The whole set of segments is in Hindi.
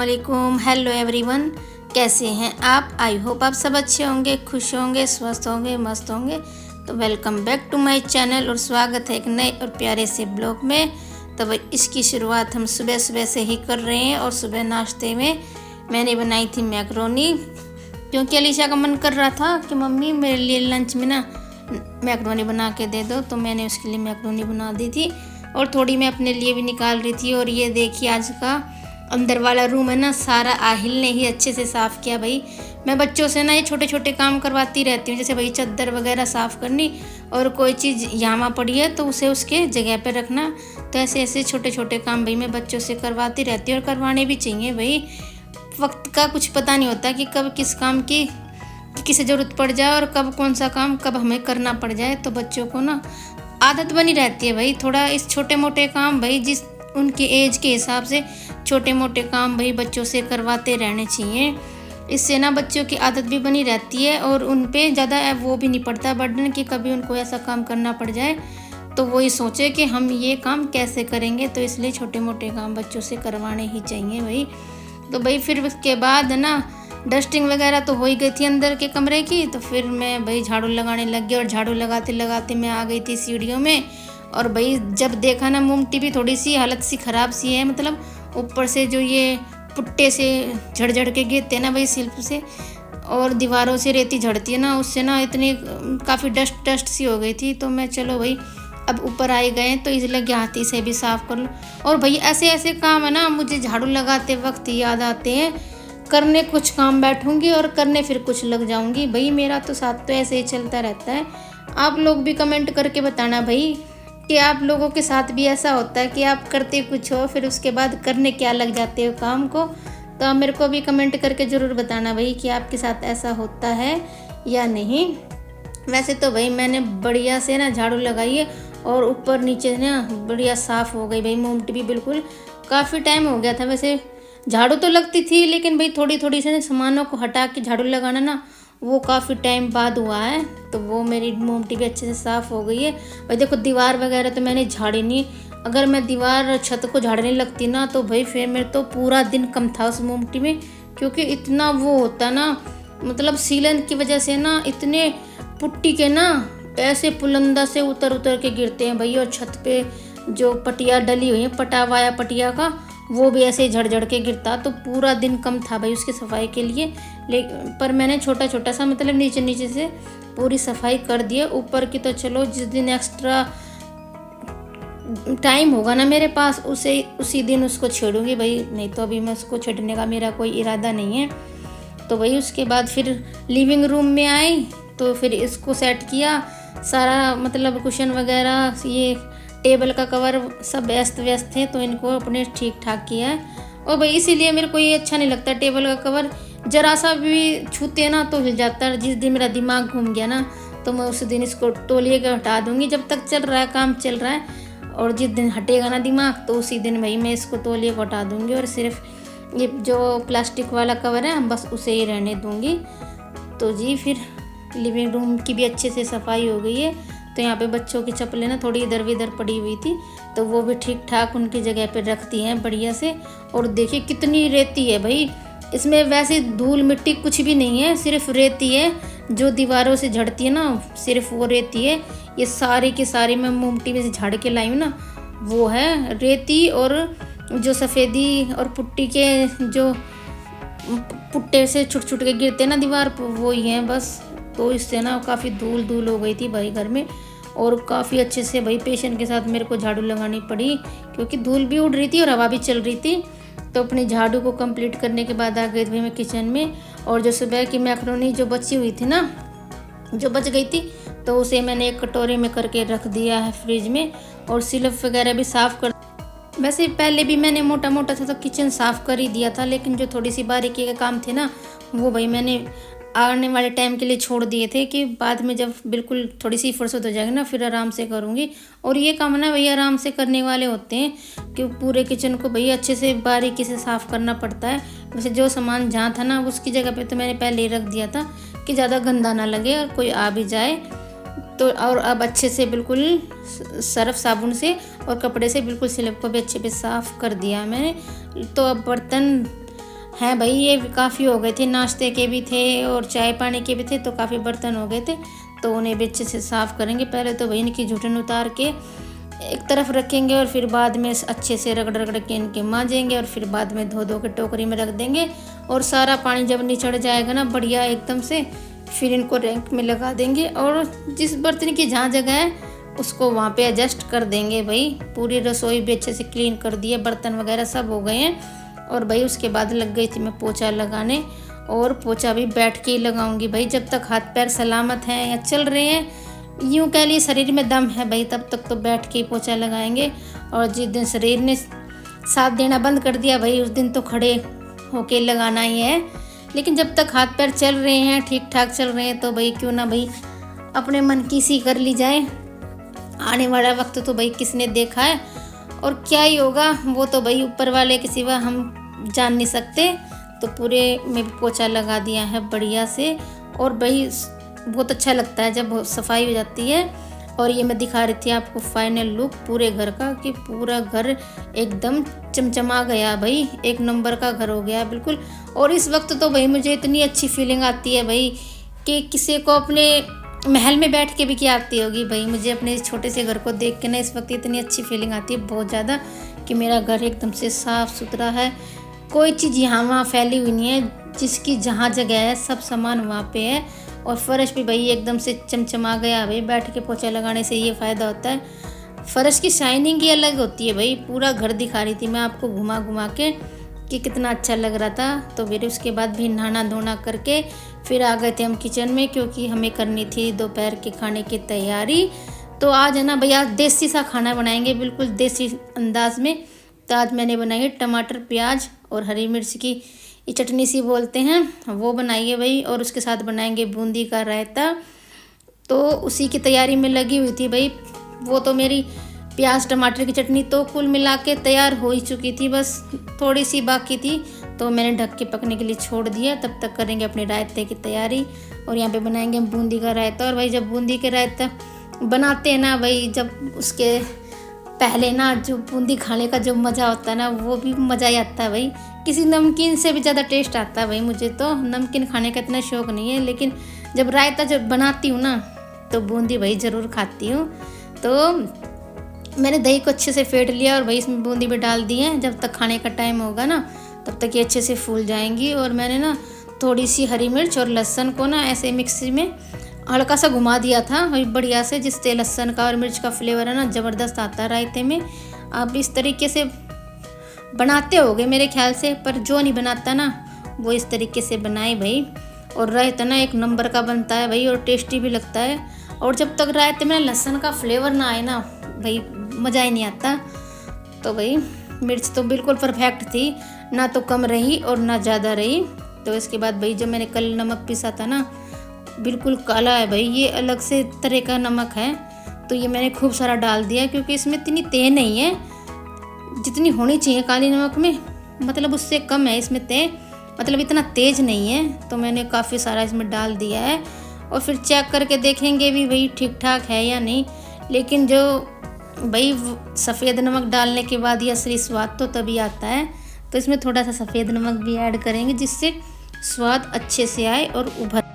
अस्सलामुअलैकुम, हेलो एवरीवन। कैसे हैं आप? आई होप आप सब अच्छे होंगे, खुश होंगे, स्वस्थ होंगे, मस्त होंगे। तो welcome back to my channel और स्वागत है एक नए और प्यारे से ब्लॉग में। तो भाई इसकी शुरुआत हम सुबह सुबह से ही कर रहे हैं और सुबह नाश्ते में मैंने बनाई थी मैकरोनी, क्योंकि अलीशा का मन कर रहा था कि मम्मी मेरे लिए लंच में ना मैकरोनी बना के दे दो, तो मैंने उसके लिए मैकरोनी बना दी थी और थोड़ी मैं अपने लिए भी निकाल रही थी। और ये देखिए आज का अंदर वाला रूम है ना, सारा आहिल ने ही अच्छे से साफ़ किया। भाई मैं बच्चों से ना ये छोटे छोटे काम करवाती रहती हूँ, जैसे भाई चादर वगैरह साफ़ करनी और कोई चीज़ यहाँ पड़ी है तो उसे उसके जगह पे रखना। तो ऐसे ऐसे छोटे छोटे काम भाई मैं बच्चों से करवाती रहती हूँ और करवाने भी चाहिए। भाई वक्त का कुछ पता नहीं होता कि कब किस काम की किसे ज़रूरत पड़ जाए और कब कौन सा काम कब हमें करना पड़ जाए। तो बच्चों को ना आदत बनी रहती है भाई, थोड़ा इस छोटे मोटे काम भाई जिस उनकी एज के हिसाब से छोटे मोटे काम भाई बच्चों से करवाते रहने चाहिए। इससे ना बच्चों की आदत भी बनी रहती है और उन पे ज़्यादा वो भी नहीं पड़ता बर्डन कि कभी उनको ऐसा काम करना पड़ जाए तो वो ही सोचे कि हम ये काम कैसे करेंगे। तो इसलिए छोटे मोटे काम बच्चों से करवाने ही चाहिए भाई। तो भाई फिर उसके बाद ना डस्टिंग वगैरह तो हो ही गई थी अंदर के कमरे की, तो फिर मैं भाई झाड़ू लगाने लग गई और झाड़ू लगाते लगाते मैं आ गई थी सीढ़ियों में। और भाई जब देखा ना मोमटी भी थोड़ी सी हालत सी ख़राब सी है, मतलब ऊपर से जो ये पुट्टे से झड़ झड़ के गिरते हैं ना भाई शिल्प से, और दीवारों से रेती झड़ती है ना, उससे ना इतनी काफ़ी डस्ट सी हो गई थी। तो मैं चलो भाई अब ऊपर आए गए तो इसलिए हाथी से भी साफ़ कर लो। और भाई ऐसे ऐसे काम है ना मुझे झाड़ू लगाते वक्त याद आते हैं, करने कुछ काम बैठूंगी और करने फिर कुछ लग जाऊंगी। भाई मेरा तो साथ तो ऐसे ही चलता रहता है। आप लोग भी कमेंट करके बताना भाई कि आप लोगों के साथ भी ऐसा होता है कि आप करते कुछ हो फिर उसके बाद करने क्या लग जाते हो काम को। तो आप मेरे को भी कमेंट करके ज़रूर बताना भाई कि आपके साथ ऐसा होता है या नहीं। वैसे तो भाई मैंने बढ़िया से ना झाड़ू लगाई है और ऊपर नीचे ना बढ़िया साफ़ हो गई भाई। मोमटी भी बिल्कुल काफ़ी टाइम हो गया था, वैसे झाड़ू तो लगती थी लेकिन भाई थोड़ी थोड़ी से सामानों को हटा के झाड़ू लगाना ना वो काफ़ी टाइम बाद हुआ है। तो वो मेरी मोमटी भी अच्छे से साफ़ हो गई है। और देखो दीवार वगैरह तो मैंने झाड़ी नहीं, अगर मैं दीवार छत को झाड़ने लगती ना तो भाई फिर मेरे तो पूरा दिन कम था उस मोमटी में, क्योंकि इतना वो होता ना, मतलब सीलन की वजह से ना इतने पुट्टी के ना ऐसे पुलंदा से उतर उतर के गिरते हैं भाई। और छत पे जो पटिया डली हुई है पटावाया पटिया का वो भी ऐसे झड़ झड़ के गिरता, तो पूरा दिन कम था भाई उसकी सफाई के लिए। पर मैंने छोटा छोटा सा मतलब नीचे नीचे से पूरी सफाई कर दी है। ऊपर की तो चलो जिस दिन एक्स्ट्रा टाइम होगा ना मेरे पास उसी दिन उसको छेड़ूंगी भाई, नहीं तो अभी मैं उसको छेड़ने का मेरा कोई इरादा नहीं है। तो भाई उसके बाद फिर लिविंग रूम में आई तो फिर इसको सेट किया सारा, मतलब कुशन वगैरह ये टेबल का कवर सब व्यस्त व्यस्त थे तो इनको अपने ठीक ठाक किया है। और भाई इसीलिए मेरे को ये अच्छा नहीं लगता टेबल का कवर, जरा सा भी छूते ना तो हिल जाता है। जिस दिन मेरा दिमाग घूम गया ना तो मैं उस दिन इसको तौलिए का हटा दूंगी, जब तक चल रहा है काम चल रहा है, और जिस दिन हटेगा ना दिमाग तो उसी दिन भाई मैं इसको तौलिए को हटा दूंगी और सिर्फ ये जो प्लास्टिक वाला कवर है बस उसे ही रहने दूंगी। तो जी फिर लिविंग रूम की भी अच्छे से सफाई हो गई है। तो यहाँ पे बच्चों की चप्पलें ना थोड़ी इधर उधर पड़ी हुई थी तो वो भी ठीक ठाक उनकी जगह पे रख दी हैं बढ़िया से। और देखिए कितनी रेती है भाई इसमें, वैसे धूल मिट्टी कुछ भी नहीं है, सिर्फ रेती है जो दीवारों से झड़ती है ना, सिर्फ वो रेती है। ये सारी की सारी मैं मोमटी में से झाड़ के लाई हूँ ना, वो है रेती और जो सफ़ेदी और पुट्टी के जो पुट्टे से छुट छुट के गिरते ना दीवार पर वो ही हैं बस। तो इससे ना काफ़ी धूल धूल हो गई थी भाई घर में, और काफ़ी अच्छे से भाई पेशेंट के साथ मेरे को झाड़ू लगानी पड़ी क्योंकि धूल भी उड़ रही थी और हवा भी चल रही थी। तो अपनी झाड़ू को कंप्लीट करने के बाद आ गई थी मैं किचन में, और जो सुबह की मैकरोनी जो बची हुई थी ना, जो बच गई थी तो उसे मैंने एक कटोरे में करके रख दिया है फ्रिज में। और सिलफ वगैरह भी साफ़ कर, वैसे पहले भी मैंने मोटा मोटा सा तो किचन साफ़ कर ही दिया था, लेकिन जो थोड़ी सी बारीकी के काम थे ना वो भाई मैंने आने वाले टाइम के लिए छोड़ दिए थे कि बाद में जब बिल्कुल थोड़ी सी फुर्सत हो जाएगी ना फिर आराम से करूँगी। और ये काम ना भैया आराम से करने वाले होते हैं कि पूरे किचन को भैया अच्छे से बारीकी से साफ़ करना पड़ता है। वैसे जो सामान जहाँ था ना उसकी जगह पे तो मैंने पहले ही रख दिया था कि ज़्यादा गंदा ना लगे और कोई आ भी जाए तो। और अब अच्छे से बिल्कुल सर्फ साबुन से और कपड़े से बिल्कुल स्लैब को भी अच्छे से साफ़ कर दिया मैंने। तो अब बर्तन हैं भाई, ये काफ़ी हो गए थे, नाश्ते के भी थे और चाय पानी के भी थे, तो काफ़ी बर्तन हो गए थे। तो उन्हें भी अच्छे से साफ़ करेंगे। पहले तो भाई इनकी झूठन उतार के एक तरफ रखेंगे और फिर बाद में अच्छे से रगड़ रगड़ के इनके मांजेंगे और फिर बाद में धो धो के टोकरी में रख देंगे। और सारा पानी जब निचड़ जाएगा ना बढ़िया एकदम से, फिर इनको रैंक में लगा देंगे और जिस बर्तन की जहाँ जगह है उसको वहाँ पे एडजस्ट कर देंगे। भाई पूरी रसोई भी अच्छे से क्लीन कर दी है, बर्तन वगैरह सब हो गए हैं। और भाई उसके बाद लग गई थी मैं पोछा लगाने, और पोछा भी बैठ के ही लगाऊंगी भाई, जब तक हाथ पैर सलामत हैं या चल रहे हैं, यूँ कह लिए शरीर में दम है भाई, तब तक तो बैठ के ही पोछा लगाएंगे। और जिस दिन शरीर ने साथ देना बंद कर दिया भाई, उस दिन तो खड़े होके लगाना ही है। लेकिन जब तक हाथ पैर चल रहे हैं, ठीक ठाक चल रहे हैं, तो भाई क्यों ना भाई अपने मन की सी कर ली जाए। आने वाला वक्त तो भाई किसने देखा है और क्या ही होगा, वो तो भाई ऊपर वाले के सिवा हम जान नहीं सकते। तो पूरे में पोछा लगा दिया है बढ़िया से, और भाई बहुत अच्छा लगता है जब सफाई हो जाती है। और ये मैं दिखा रही थी आपको फाइनल लुक पूरे घर का, कि पूरा घर एकदम चमचमा गया भाई, एक नंबर का घर हो गया बिल्कुल। और इस वक्त तो भाई मुझे इतनी अच्छी फीलिंग आती है भाई, कि किसी को अपने महल में बैठ के भी क्या आती होगी भाई, मुझे अपने छोटे से घर को देख के ना इस वक्त इतनी अच्छी फीलिंग आती है बहुत ज़्यादा, कि मेरा घर एकदम से साफ़ सुथरा है, कोई चीज़ यहाँ वहाँ फैली हुई नहीं है, जिसकी जहाँ जगह है सब सामान वहाँ पे है। और फर्श भी भाई एकदम से चमचमा गया भाई, बैठ के पोछा लगाने से ये फ़ायदा होता है, फर्श की शाइनिंग ही अलग होती है भाई। पूरा घर दिखा रही थी मैं आपको घुमा घुमा के कि कितना अच्छा लग रहा था। तो फिर उसके बाद भी नहाना धोना करके फिर आ गए थे हम किचन में, क्योंकि हमें करनी थी दोपहर के खाने की तैयारी। तो आज है ना भैया देसी सा खाना बनाएंगे, बिल्कुल देसी अंदाज में। तो आज मैंने बनाई है टमाटर प्याज और हरी मिर्च की ये चटनी सी बोलते हैं, वो बनाइए भाई। और उसके साथ बनाएंगे बूंदी का रायता। तो उसी की तैयारी में लगी हुई थी भाई। वो तो मेरी प्याज टमाटर की चटनी तो कुल मिला के तैयार हो ही चुकी थी, बस थोड़ी सी बाकी थी, तो मैंने ढक के पकने के लिए छोड़ दिया। तब तक करेंगे अपने रायते की तैयारी। और यहाँ पे बनाएंगे हम बूंदी का रायता। और भाई जब बूंदी के रायता बनाते हैं ना भाई, जब उसके पहले ना जो बूंदी खाने का जो मज़ा होता है ना, वो भी मज़ा ही आता है भाई। किसी नमकीन से भी ज़्यादा टेस्ट आता है भाई। मुझे तो नमकीन खाने का इतना शौक़ नहीं है, लेकिन जब रायता जब बनाती हूँ ना, तो बूंदी भाई ज़रूर खाती हूँ। तो मैंने दही को अच्छे से फेंट लिया और भाई इसमें बूंदी भी डाल दी है। जब तक खाने का टाइम होगा ना, तब तक ये अच्छे से फूल जाएंगी। और मैंने ना थोड़ी सी हरी मिर्च और लहसुन को ना ऐसे मिक्सी में हल्का सा घुमा दिया था भाई बढ़िया से, जिससे लहसुन का और मिर्च का फ्लेवर है ना ज़बरदस्त आता है रायते में। आप इस तरीके से बनाते होगे मेरे ख्याल से, पर जो नहीं बनाता ना वो इस तरीके से बनाए भाई। और रायता ना एक नंबर का बनता है भाई, और टेस्टी भी लगता है। और जब तक रायते में लहसुन का फ्लेवर ना आए ना भाई, मज़ा ही नहीं आता। तो भाई मिर्च तो बिल्कुल परफेक्ट थी, ना तो कम रही और ना ज़्यादा रही। तो इसके बाद भाई जब मैंने कल नमक पीसा था ना, बिल्कुल काला है भाई, ये अलग से तरह का नमक है। तो ये मैंने खूब सारा डाल दिया, क्योंकि इसमें इतनी तेज नहीं है जितनी होनी चाहिए काली नमक में, मतलब उससे कम है इसमें तेज, मतलब इतना तेज़ नहीं है। तो मैंने काफ़ी सारा इसमें डाल दिया है। और फिर चेक करके देखेंगे भी भाई ठीक ठाक है या नहीं। लेकिन जो भाई सफ़ेद नमक डालने के बाद ये असली स्वाद तो तभी आता है। तो इसमें थोड़ा सा सफ़ेद नमक भी ऐड करेंगे, जिससे स्वाद अच्छे से आए और उभर।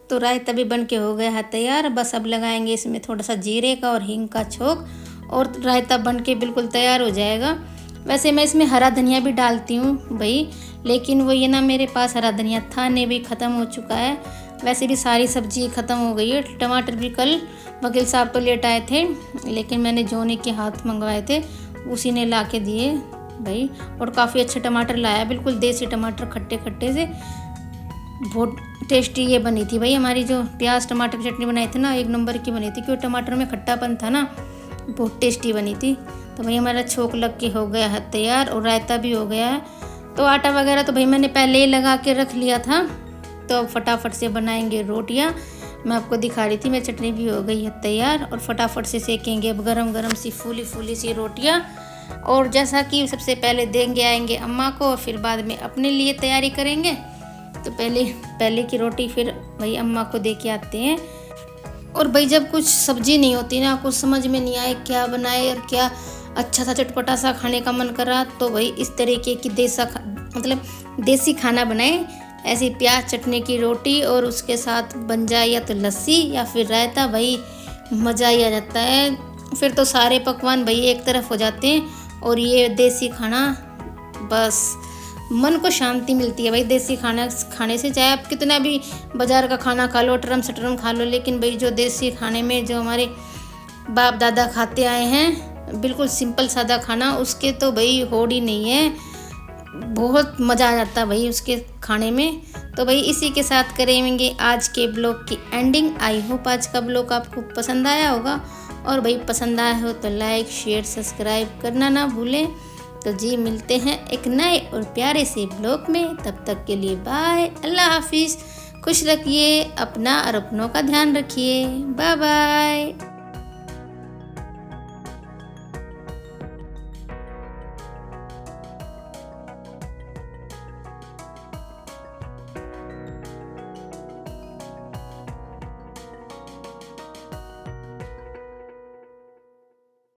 तो रायता भी बन के हो गया है तैयार। बस अब लगाएंगे इसमें थोड़ा सा जीरे का और हींग का छोंक, और रायता बन के बिल्कुल तैयार हो जाएगा। वैसे मैं इसमें हरा धनिया भी डालती हूँ भाई, लेकिन वो ये ना मेरे पास हरा धनिया था नहीं, भी ख़त्म हो चुका है। वैसे भी सारी सब्जी ख़त्म हो गई है। टमाटर भी कल वकील साहब तो लेट आए थे, लेकिन मैंने जोनी के हाथ मंगवाए थे, उसी ने ला के दिए भाई। और काफ़ी अच्छे टमाटर लाया, बिल्कुल देसी टमाटर, खट्टे खट्टे से। बहुत टेस्टी ये बनी थी भाई। हमारी जो प्याज टमाटर की चटनी बनाई थी ना, एक नंबर की बनी थी, क्योंकि टमाटर में खट्टापन था ना, बहुत टेस्टी बनी थी। तो तो भाई हमारा छोक लग के हो गया है तैयार और रायता भी हो गया है। तो आटा वगैरह तो भाई मैंने पहले ही लगा के रख लिया था। तो अब फटाफट से बनाएंगे रोटियां। मैं आपको दिखा रही थी, मेरी चटनी भी हो गई है तैयार और फटाफट से सेकेंगे अब गरम गरम सी फूली फूली सी रोटियां। और जैसा कि सबसे पहले देंगे आएंगे अम्मा को और फिर बाद में अपने लिए तैयारी करेंगे। तो पहले की रोटी फिर भाई अम्मा को दे के आते हैं। और भाई जब कुछ सब्जी नहीं होती ना, कुछ समझ में नहीं आए क्या बनाए और क्या अच्छा सा चटपटा सा खाने का मन करा, तो भाई इस तरीके की देसी खाना बनाए। ऐसी प्याज चटनी की रोटी और उसके साथ बन जाए या तो लस्सी या फिर रायता, भाई मज़ा ही आ जाता है। फिर तो सारे पकवान भाई एक तरफ हो जाते हैं और ये देसी खाना, बस मन को शांति मिलती है भाई देसी खाना खाने से। चाहे आप कितना भी बाज़ार का खाना खा लो, टरम सटरम खा लो, लेकिन भाई जो देसी खाने में जो हमारे बाप दादा खाते आए हैं बिल्कुल सिंपल सादा खाना, उसके तो भाई होड़ ही नहीं है। बहुत मज़ा आ जाता है भाई उसके खाने में। तो भाई इसी के साथ करेंगे आज के ब्लॉग की एंडिंग। आई होप आज का ब्लॉग आपको पसंद आया होगा, और भाई पसंद आया हो तो लाइक शेयर सब्सक्राइब करना ना भूलें। तो जी मिलते हैं एक नए और प्यारे से ब्लॉग में, तब तक के लिए बाय, अल्लाह हाफिज़। खुश रखिए अपना और अपनों का ध्यान रखिए, बाय बाय।